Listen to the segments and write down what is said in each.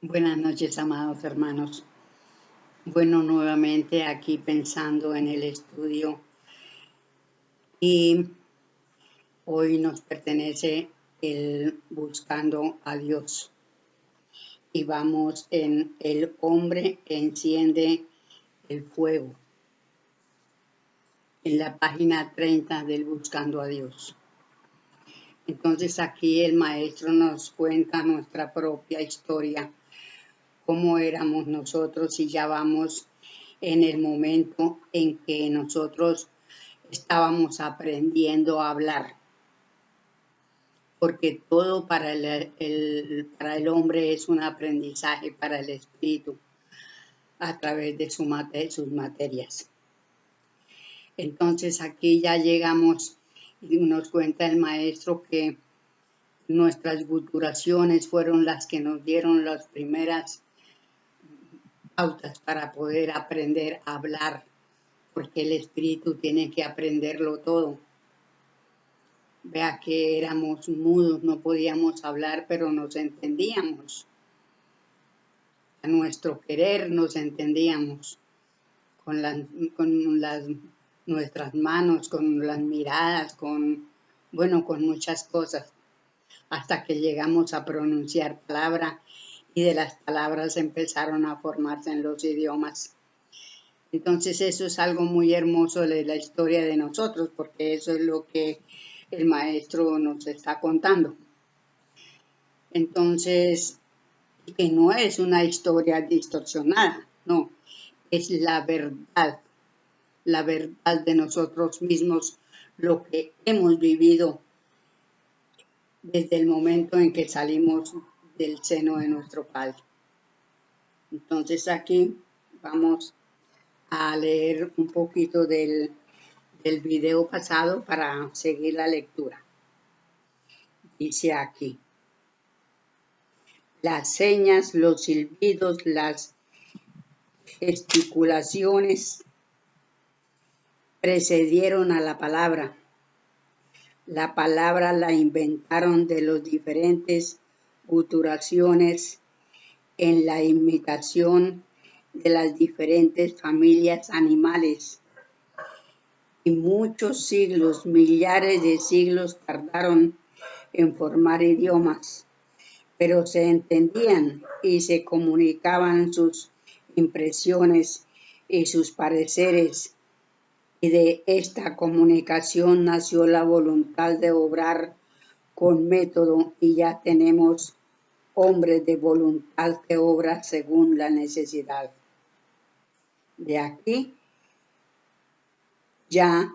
Buenas noches, amados hermanos. Bueno, nuevamente aquí pensando en el estudio y hoy nos pertenece el Buscando a Dios. Y vamos en El hombre enciende el fuego, en la página 30 del Buscando a Dios. Entonces aquí el maestro nos cuenta nuestra propia historia, cómo éramos nosotros y ya vamos en el momento en que nosotros estábamos aprendiendo a hablar, porque todo para el hombre es un aprendizaje para el espíritu a través de sus materias. Entonces aquí ya llegamos y nos cuenta el maestro que nuestras guturaciones fueron las que nos dieron las primeras pautas para poder aprender a hablar, porque el espíritu tiene que aprenderlo todo. Vea que éramos mudos, no podíamos hablar, pero nos entendíamos. A nuestro querer nos entendíamos con nuestras manos, con las miradas, con muchas cosas, hasta que llegamos a pronunciar palabra y de las palabras empezaron a formarse en los idiomas. Entonces eso es algo muy hermoso de la historia de nosotros, porque eso es lo que el maestro nos está contando. Entonces, que no es una historia distorsionada, no, es la verdad de nosotros mismos, lo que hemos vivido desde el momento en que salimos del seno de nuestro Padre. Entonces aquí vamos a leer un poquito del video pasado para seguir la lectura. Dice aquí: las señas, los silbidos, las gesticulaciones precedieron a la palabra. La palabra la inventaron de las diferentes guturaciones en la imitación de las diferentes familias animales. Y muchos siglos, millares de siglos tardaron en formar idiomas, pero se entendían y se comunicaban sus impresiones y sus pareceres, y de esta comunicación nació la voluntad de obrar con método, y ya tenemos hombres de voluntad que obran según la necesidad. De aquí ya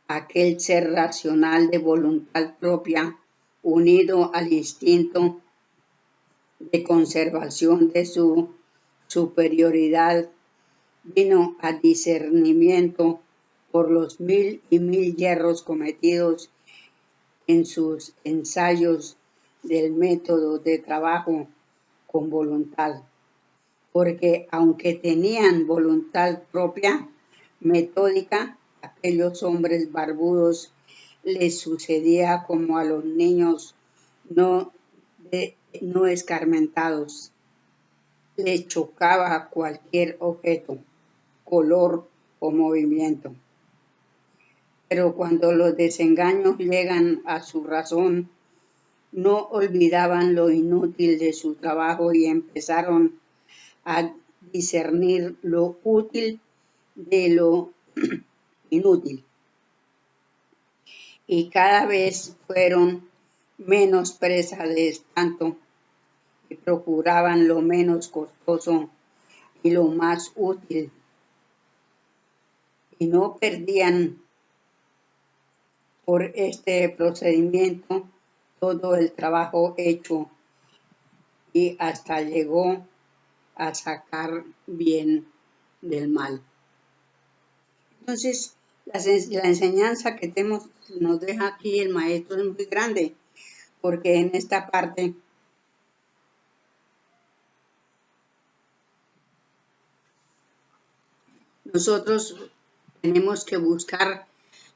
aquel ser racional de voluntad propia, unido al instinto de conservación de su superioridad, vino a discernimiento por los 1000 y 1000 yerros cometidos en sus ensayos del método de trabajo con voluntad, porque aunque tenían voluntad propia, metódica, aquellos hombres barbudos les sucedía como a los niños no escarmentados. Les chocaba cualquier objeto, color o movimiento. Pero cuando los desengaños llegan a su razón, no olvidaban lo inútil de su trabajo y empezaron a discernir lo útil de lo inútil. Y cada vez fueron menos presa de espanto y procuraban lo menos costoso y lo más útil. Y no perdían por este procedimiento todo el trabajo hecho y hasta llegó a sacar bien del mal. Entonces, la enseñanza que nos deja aquí el maestro es muy grande, porque en esta parte nosotros tenemos que buscar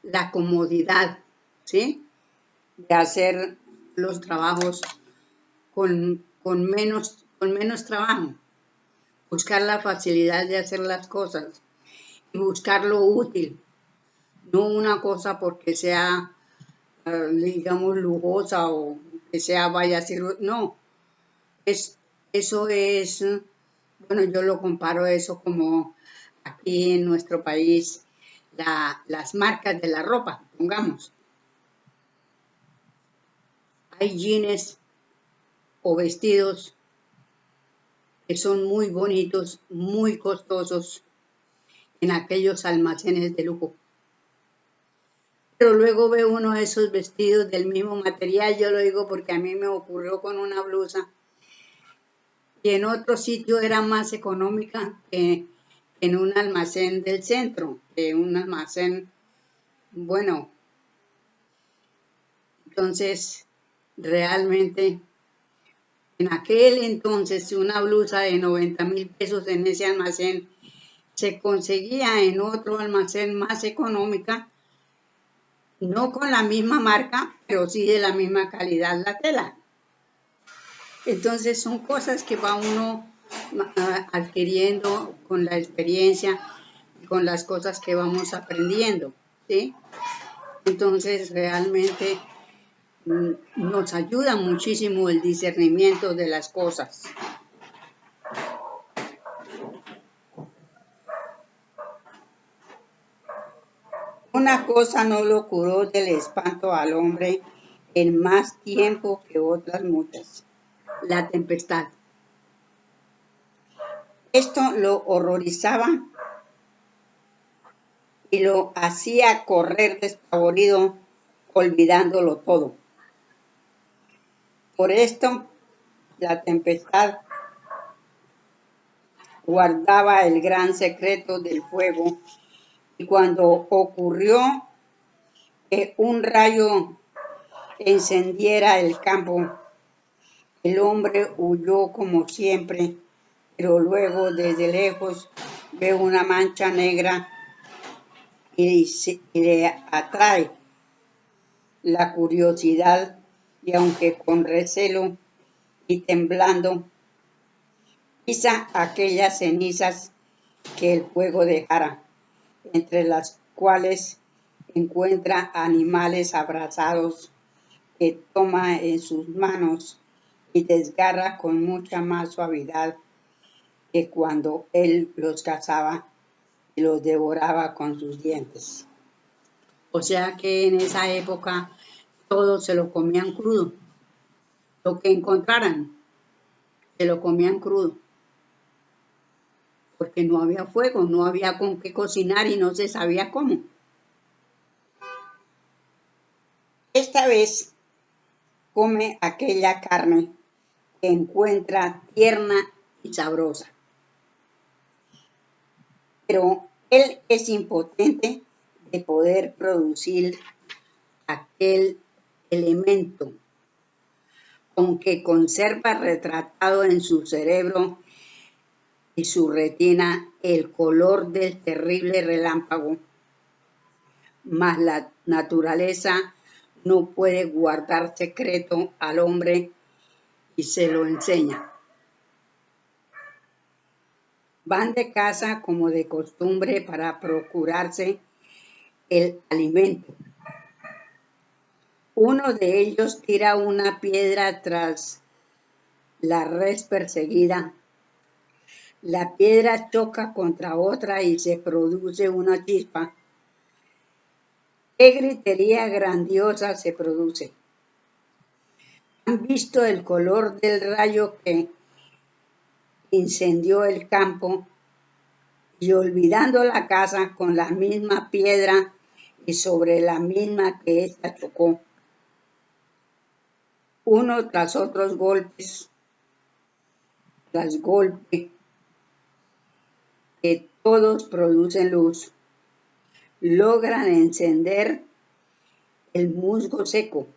la comodidad, ¿sí?, de hacer los trabajos con menos con menos trabajo, buscar la facilidad de hacer las cosas y buscar lo útil, no una cosa porque sea, digamos, lujosa o que sea vaya a ser, no, eso es, bueno, yo lo comparo a eso como aquí en nuestro país, las marcas de la ropa, pongamos. Hay jeans o vestidos que son muy bonitos, muy costosos en aquellos almacenes de lujo. Pero luego ve uno de esos vestidos del mismo material, yo lo digo porque a mí me ocurrió con una blusa y en otro sitio era más económica que en un almacén del centro, que un almacén, bueno, entonces realmente en aquel entonces una blusa de 90,000 pesos en ese almacén se conseguía en otro almacén más económica, no con la misma marca, pero sí de la misma calidad la tela. Entonces son cosas que va uno adquiriendo con la experiencia, con las cosas que vamos aprendiendo, ¿sí? Entonces realmente nos ayuda muchísimo el discernimiento de las cosas. Una cosa no lo curó del espanto al hombre en más tiempo que otras muchas: la tempestad. Esto lo horrorizaba y lo hacía correr despavorido, olvidándolo todo. Por esto, la tempestad guardaba el gran secreto del fuego, y cuando ocurrió que un rayo encendiera el campo, el hombre huyó como siempre, pero luego desde lejos ve una mancha negra y le atrae la curiosidad, y aunque con recelo y temblando, pisa aquellas cenizas que el fuego dejara, entre las cuales encuentra animales abrazados que toma en sus manos y desgarra con mucha más suavidad que cuando él los cazaba y los devoraba con sus dientes. O sea que en esa época todo se lo comían crudo. Lo que encontraran, se lo comían crudo. Porque no había fuego, no había con qué cocinar y no se sabía cómo. Esta vez come aquella carne que encuentra tierna y sabrosa. Pero él es impotente de poder producir aquel elemento, aunque conserva retratado en su cerebro y su retina el color del terrible relámpago, mas la naturaleza no puede guardar secreto al hombre y se lo enseña. Van de casa como de costumbre para procurarse el alimento. Uno de ellos tira una piedra tras la res perseguida. La piedra choca contra otra y se produce una chispa. ¡Qué gritería grandiosa se produce! ¿Han visto el color del rayo que incendió el campo y olvidando la casa con la misma piedra y sobre la misma que ésta chocó? Uno tras otros golpes, tras golpe, que todos producen luz, logran encender el musgo seco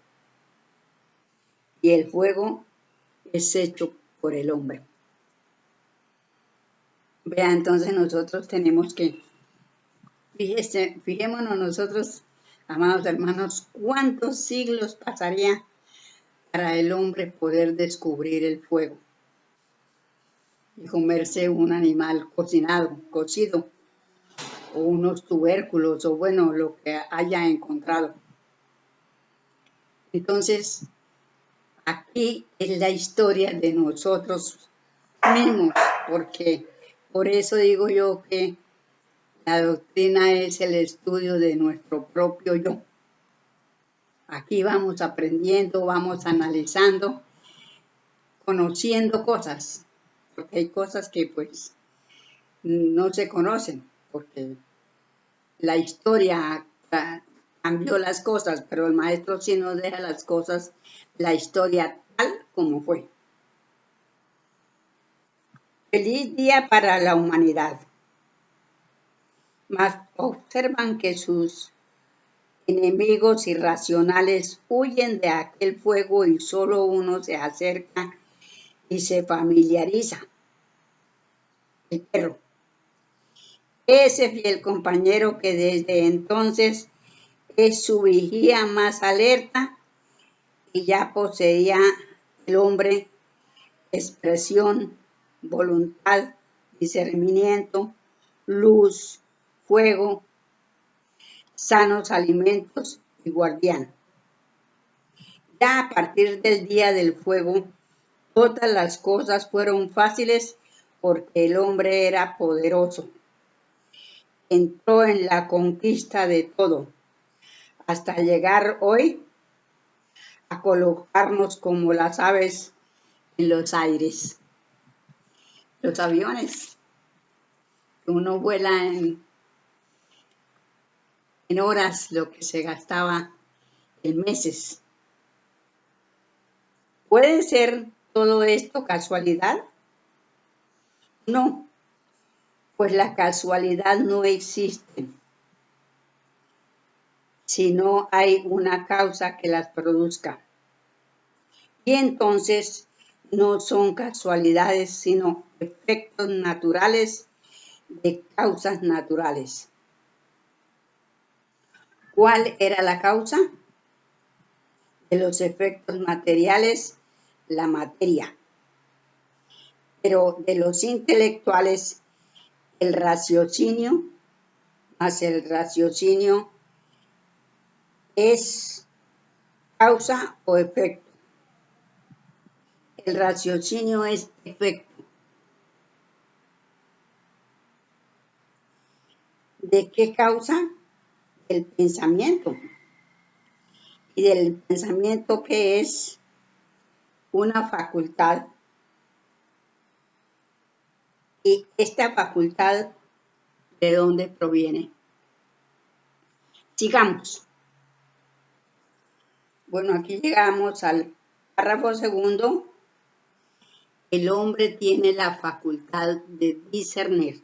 y el fuego es hecho por el hombre. Vea, entonces nosotros tenemos que, fijémonos nosotros, amados hermanos, cuántos siglos pasaría para el hombre poder descubrir el fuego. y comerse un animal cocinado, cocido, o unos tubérculos, o bueno, lo que haya encontrado. Entonces, aquí es la historia de nosotros mismos, porque por eso digo yo que la doctrina es el estudio de nuestro propio yo. Aquí vamos aprendiendo, vamos analizando, conociendo cosas, porque hay cosas que pues no se conocen, porque la historia cambió las cosas, pero el maestro sí nos deja las cosas, la historia tal como fue. Feliz día para la humanidad. Mas observan que sus enemigos irracionales huyen de aquel fuego y solo uno se acerca y se familiariza, el perro. Ese fiel compañero que desde entonces es su vigía más alerta y ya poseía el hombre expresión, voluntad, discernimiento, luz, fuego, sanos alimentos y guardián. Ya a partir del día del fuego, todas las cosas fueron fáciles porque el hombre era poderoso. Entró en la conquista de todo, hasta llegar hoy a colocarnos como las aves en los aires. Los aviones, uno vuela en horas lo que se gastaba en meses. ¿Puede ser todo esto casualidad? No, pues la casualidad no existe, sino hay una causa que las produzca. Y entonces no son casualidades, sino efectos naturales de causas naturales. ¿Cuál era la causa? De los efectos materiales, la materia. Pero de los intelectuales, el raciocinio, más el raciocinio es causa o efecto. El raciocinio es efecto. ¿De qué causa? Del pensamiento. Y del pensamiento que es una facultad. Y esta facultad, ¿de dónde proviene? Sigamos. Bueno, aquí llegamos al párrafo segundo. El hombre tiene la facultad de discernir.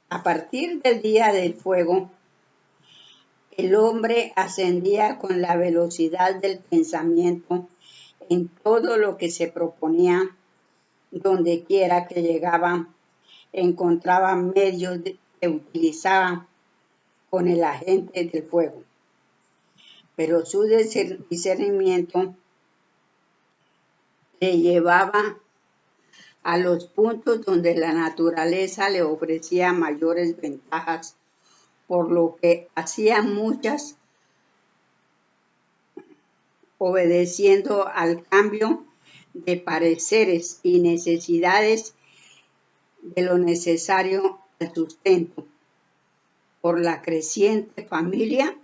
A partir del día del fuego, el hombre ascendía con la velocidad del pensamiento en todo lo que se proponía, donde quiera que llegaba, encontraba medios que utilizaba con el agente del fuego. Pero su discernimiento le llevaba a los puntos donde la naturaleza le ofrecía mayores ventajas, por lo que hacía muchas obedeciendo al cambio de pareceres y necesidades de lo necesario al sustento, por la creciente familia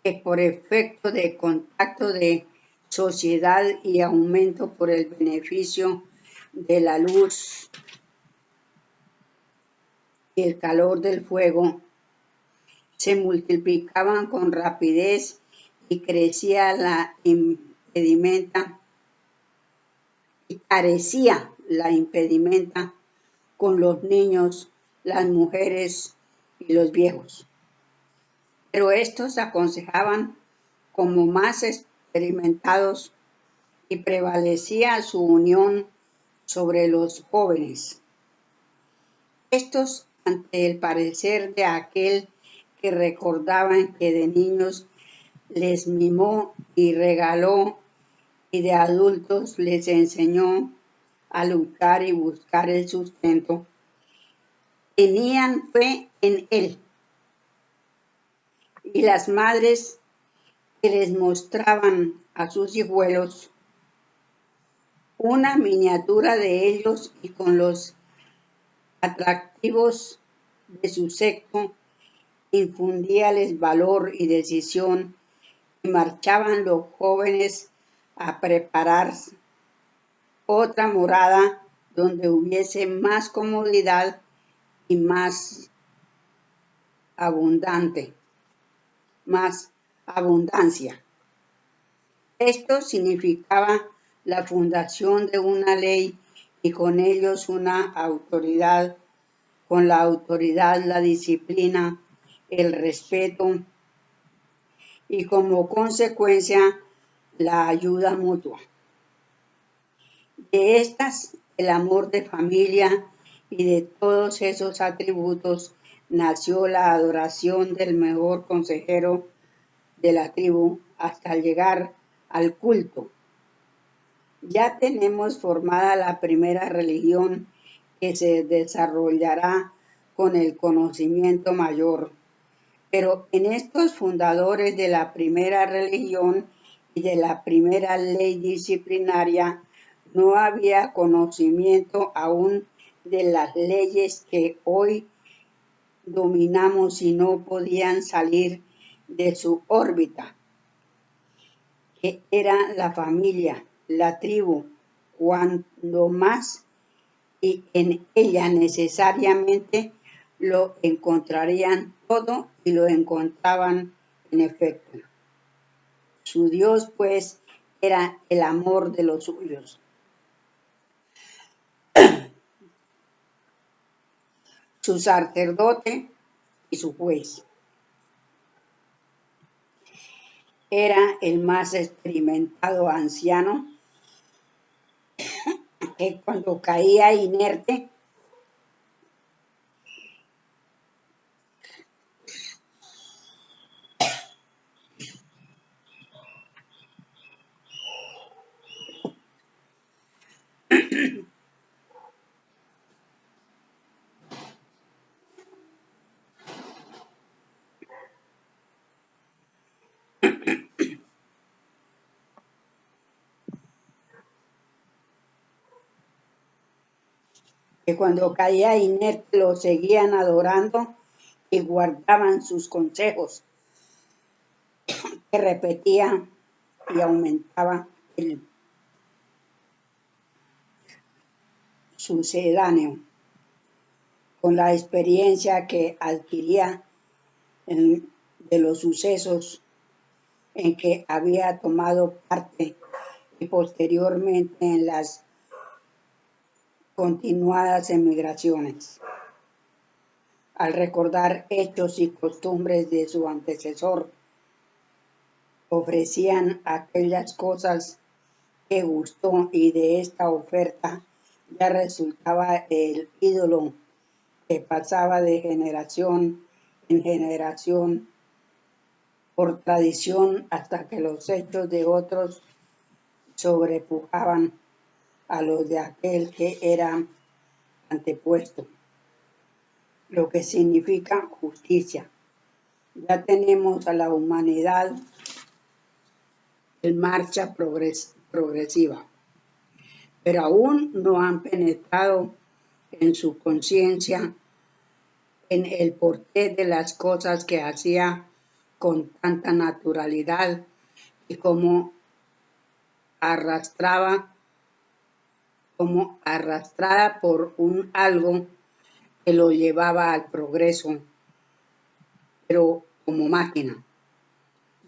que por efecto de contacto de sociedad y aumento por el beneficio de la luz y el calor del fuego, se multiplicaban con rapidez y crecía la impedimenta y carecía la impedimenta con los niños, las mujeres y los viejos. Pero estos aconsejaban como más experimentados y prevalecía su unión sobre los jóvenes. Estos, ante el parecer de aquel que recordaban que de niños les mimó y regaló y de adultos les enseñó a luchar y buscar el sustento. Tenían fe en él, y las madres que les mostraban a sus hijuelos una miniatura de ellos y con los atractivos de su sexo infundíales valor y decisión, y marchaban los jóvenes a preparar otra morada donde hubiese más comodidad y más abundancia. Esto significaba la fundación de una ley y con ellos una autoridad, con la autoridad la disciplina, el respeto y como consecuencia la ayuda mutua. De estas, el amor de familia y de todos esos atributos nació la adoración del mejor consejero de la tribu hasta llegar al culto. Ya tenemos formada la primera religión que se desarrollará con el conocimiento mayor. Pero en estos fundadores de la primera religión y de la primera ley disciplinaria no había conocimiento aún de las leyes que hoy dominamos y no podían salir de su órbita, que era la familia, la tribu, cuando más y en ella necesariamente lo encontrarían todo y lo encontraban en efecto. Su Dios, pues, era el amor de los suyos. Su sacerdote y su juez. Era el más experimentado anciano que cuando caía inerte lo seguían adorando y guardaban sus consejos, que repetía y aumentaba el sucedáneo con la experiencia que adquiría de los sucesos en que había tomado parte y posteriormente en las continuadas emigraciones. Al recordar hechos y costumbres de su antecesor, ofrecían aquellas cosas que gustó y de esta oferta ya resultaba el ídolo que pasaba de generación en generación por tradición hasta que los hechos de otros sobrepujaban a los de aquel que era antepuesto, lo que significa justicia. Ya tenemos a la humanidad en marcha progresiva, pero aún no han penetrado en su conciencia en el porqué de las cosas que hacía con tanta naturalidad y como arrastrada por un algo que lo llevaba al progreso, pero como máquina.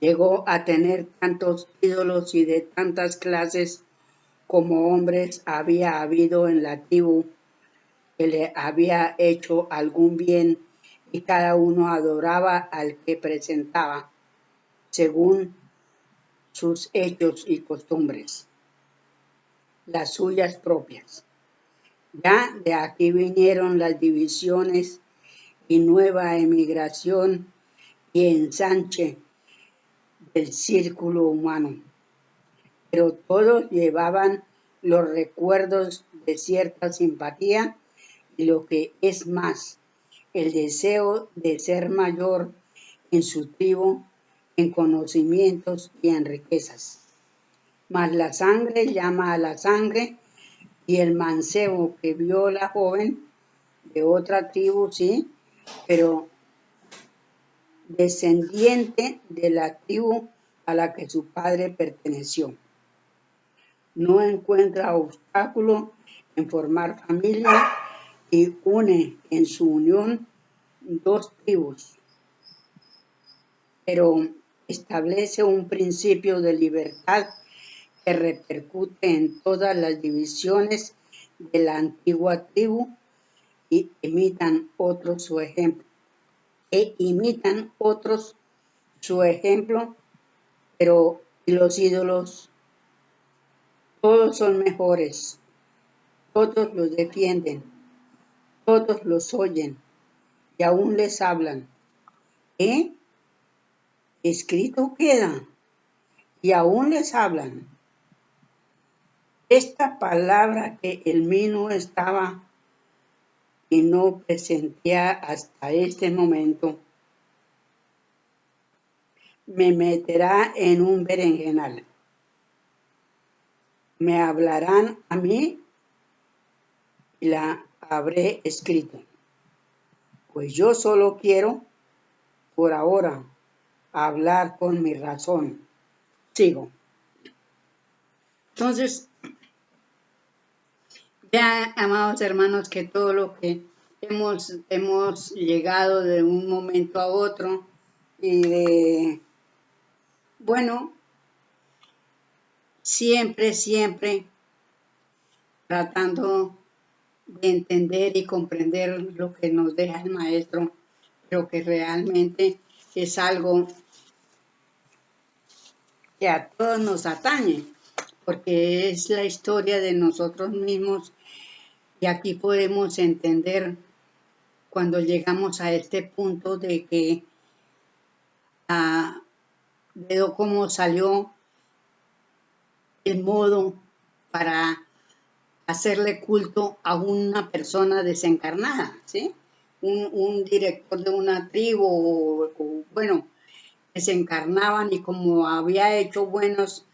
Llegó a tener tantos ídolos y de tantas clases como hombres había habido en la tribu que le había hecho algún bien y cada uno adoraba al que presentaba, según sus hechos y costumbres, las suyas propias. Ya de aquí vinieron las divisiones y nueva emigración y ensanche del círculo humano. pero todos llevaban los recuerdos de cierta simpatía y lo que es más, el deseo de ser mayor en su tribu, en conocimientos y en riquezas. Mas la sangre llama a la sangre, y el mancebo que vio la joven de otra tribu, sí, pero descendiente de la tribu a la que su padre perteneció. No encuentra obstáculo en formar familia y une en su unión dos tribus, pero establece un principio de libertad que repercute en todas las divisiones de la antigua tribu y imitan otros su ejemplo. Pero los ídolos, todos son mejores, todos los defienden, todos los oyen y aún les hablan. Escrito queda y aún les hablan. Esta palabra que en mí no estaba y no presentía hasta este momento, me meterá en un berenjenal. Me hablarán a mí y la habré escrito. Pues yo solo quiero, por ahora, hablar con mi razón. Sigo. Entonces, ya, amados hermanos, que todo lo que hemos llegado de un momento a otro y bueno, siempre tratando de entender y comprender lo que nos deja el maestro, pero que realmente es algo que a todos nos atañe, porque es la historia de nosotros mismos y aquí podemos entender cuando llegamos a este punto de que veo cómo salió el modo para hacerle culto a una persona desencarnada, ¿sí? Un director de una tribu, bueno, desencarnaban y como había hecho buenas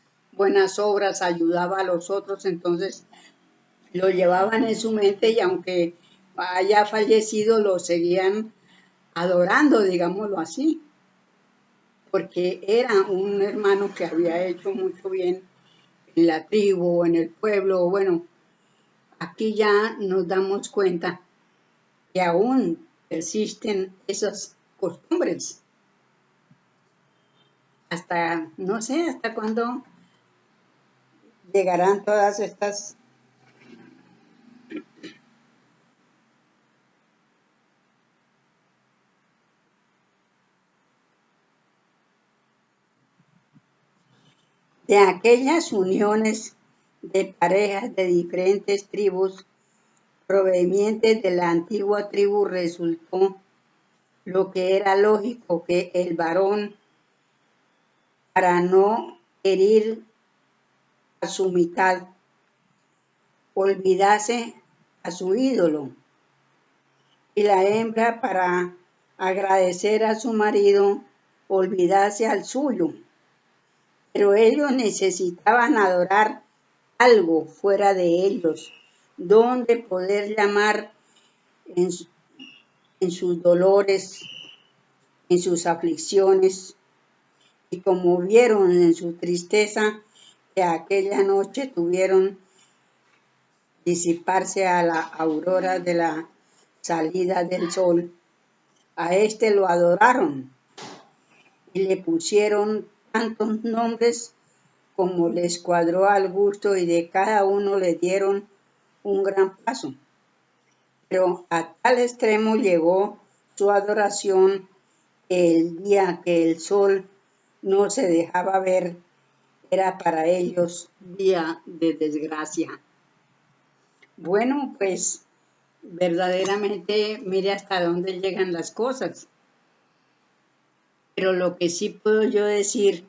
obras, ayudaba a los otros, entonces lo llevaban en su mente y aunque haya fallecido, lo seguían adorando, digámoslo así, porque era un hermano que había hecho mucho bien en la tribu, en el pueblo. Bueno, aquí ya nos damos cuenta que aún persisten esas costumbres. No sé hasta cuándo llegarán todas estas de aquellas uniones de parejas de diferentes tribus provenientes de la antigua tribu resultó lo que era lógico, que el varón, para no herir a su mitad, olvidase a su ídolo, y la hembra, para agradecer a su marido, olvidase al suyo. Pero ellos necesitaban adorar algo fuera de ellos, donde poder llamar en sus dolores, en sus aflicciones, y como vieron en su tristeza que aquella noche tuvieron disiparse a la aurora de la salida del sol, a este lo adoraron y le pusieron tantos nombres como les cuadró al gusto, y de cada uno le dieron un gran paso. Pero a tal extremo llegó su adoración que el día que el sol no se dejaba ver era para ellos día de desgracia. Bueno, pues verdaderamente mire hasta dónde llegan las cosas. Pero lo que sí puedo yo decir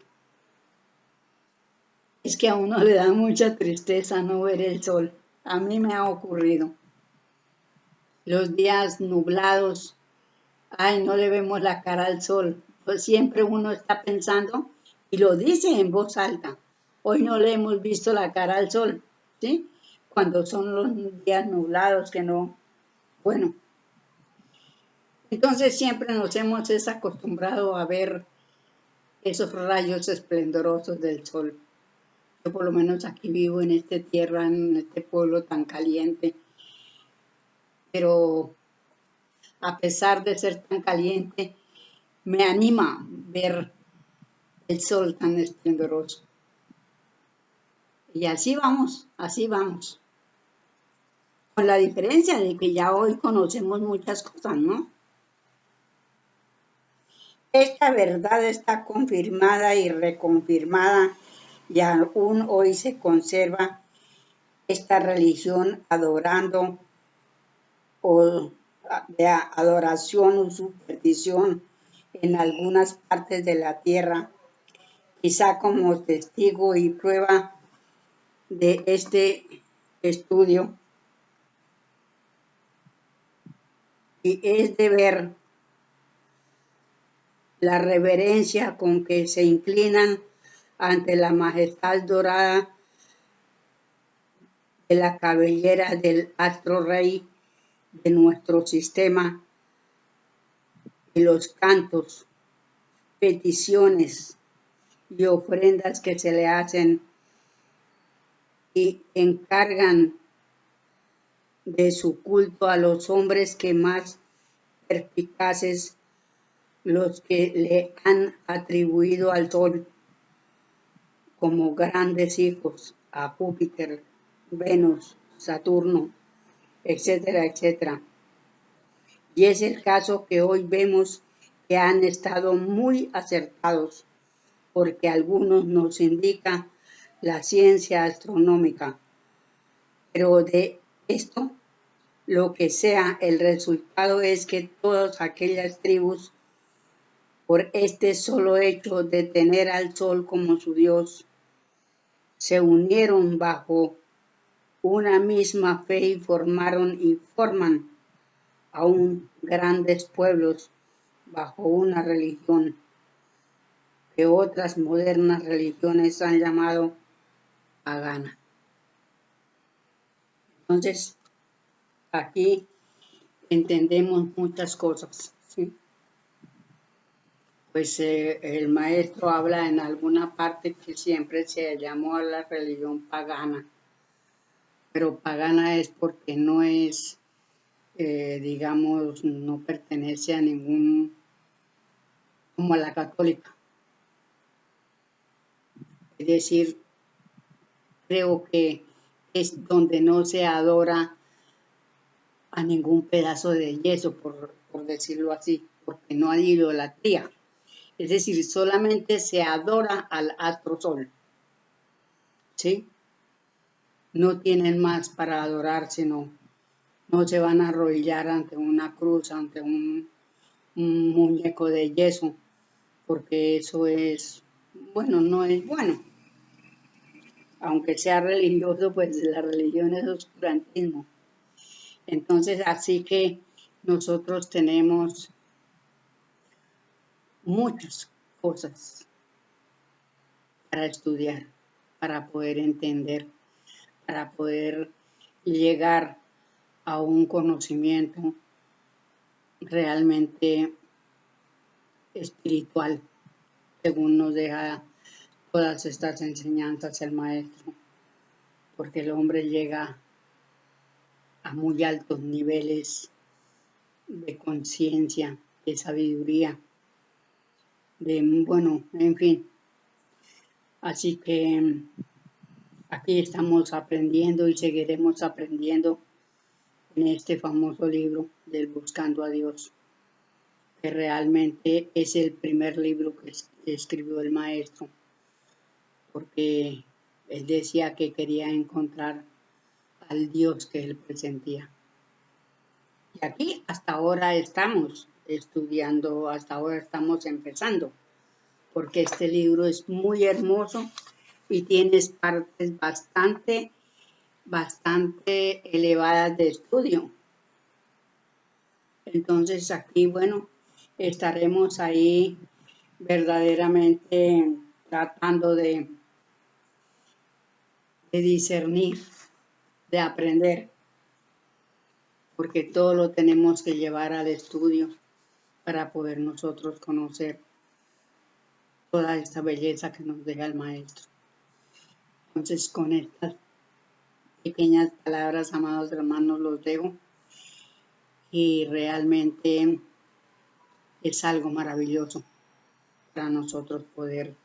es es que a uno le da mucha tristeza no ver el sol. A mí me ha ocurrido. Los días nublados, ay, no le vemos la cara al sol. Pues siempre uno está pensando y lo dice en voz alta. Hoy no le hemos visto la cara al sol, ¿sí? Cuando son los días nublados que no, bueno. Entonces siempre nos hemos acostumbrado a ver esos rayos esplendorosos del sol. Yo por lo menos aquí vivo en esta tierra, en este pueblo tan caliente, pero a pesar de ser tan caliente, me anima ver el sol tan esplendoroso. Y así vamos, así vamos. Con la diferencia de que ya hoy conocemos muchas cosas, ¿no? Esta verdad está confirmada y reconfirmada y aún hoy se conserva esta religión adorando o de adoración o superstición en algunas partes de la tierra, quizá como testigo y prueba de este estudio, y es de ver la reverencia con que se inclinan ante la majestad dorada de la cabellera del astro rey de nuestro sistema y los cantos, peticiones y ofrendas que se le hacen y encargan de su culto a los hombres que más perspicaces, los que le han atribuido al sol como grandes hijos, a Júpiter, Venus, Saturno, etcétera, etcétera. Y es el caso que hoy vemos que han estado muy acertados, porque algunos nos indica la ciencia astronómica. Pero de esto, lo que sea, el resultado es que todas aquellas tribus, por este solo hecho de tener al sol como su Dios, se unieron bajo una misma fe y forman aún grandes pueblos bajo una religión que otras modernas religiones han llamado pagana. Entonces, aquí entendemos muchas cosas, ¿sí? Pues el maestro habla en alguna parte que siempre se llamó a la religión pagana, pero pagana es porque no es, digamos, no pertenece a ningún, como a la católica. Es decir, creo que es donde no se adora a ningún pedazo de yeso, por decirlo así, porque no hay idolatría. Es decir, solamente se adora al astro sol, ¿sí? No tienen más para adorar, sino no se van a arrodillar ante una cruz, ante un muñeco de yeso, porque eso es, bueno, no es bueno. Aunque sea religioso, pues la religión es oscurantismo. Entonces, así que nosotros tenemos muchas cosas para estudiar, para poder entender, para poder llegar a un conocimiento realmente espiritual, según nos deja todas estas enseñanzas el maestro, porque el hombre llega a muy altos niveles de conciencia, de sabiduría, bueno, en fin. Así que aquí estamos aprendiendo y seguiremos aprendiendo en este famoso libro del Buscando a Dios, que realmente es el primer libro que escribió el maestro, porque él decía que quería encontrar al Dios que él presentía. Y aquí hasta ahora estamos estudiando, hasta ahora estamos empezando, porque este libro es muy hermoso y tienes partes bastante elevadas de estudio. Entonces aquí, bueno, estaremos ahí verdaderamente tratando de discernir, de aprender, porque todo lo tenemos que llevar al estudio para poder nosotros conocer toda esta belleza que nos deja el Maestro. Entonces, con estas pequeñas palabras, amados hermanos, los dejo, y realmente es algo maravilloso para nosotros poder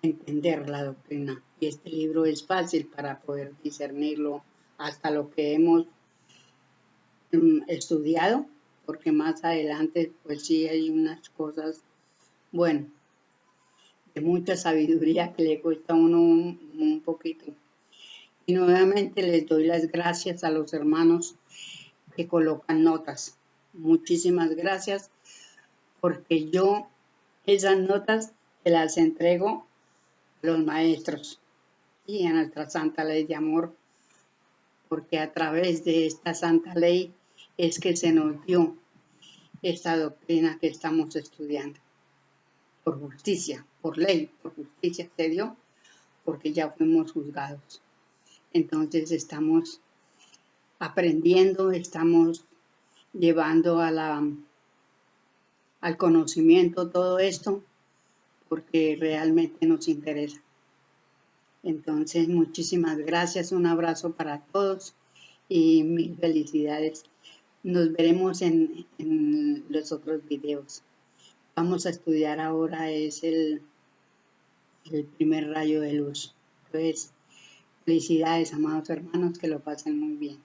entender la doctrina. Y este libro es fácil para poder discernirlo hasta lo que hemos estudiado, porque más adelante pues sí hay unas cosas, bueno, de mucha sabiduría que le cuesta a uno un poquito. Y nuevamente les doy las gracias a los hermanos que colocan notas. Muchísimas gracias, porque yo esas notas se las entrego a los maestros y a nuestra santa ley de amor, porque a través de esta santa ley es que se nos dio esta doctrina que estamos estudiando. Por justicia, por ley, por justicia se dio, porque ya fuimos juzgados. Entonces estamos aprendiendo, estamos llevando al conocimiento todo esto, porque realmente nos interesa. Entonces, muchísimas gracias, un abrazo para todos y mil felicidades. Nos veremos en los otros videos. Vamos a estudiar ahora es el primer rayo de luz. Entonces, felicidades, amados hermanos, que lo pasen muy bien.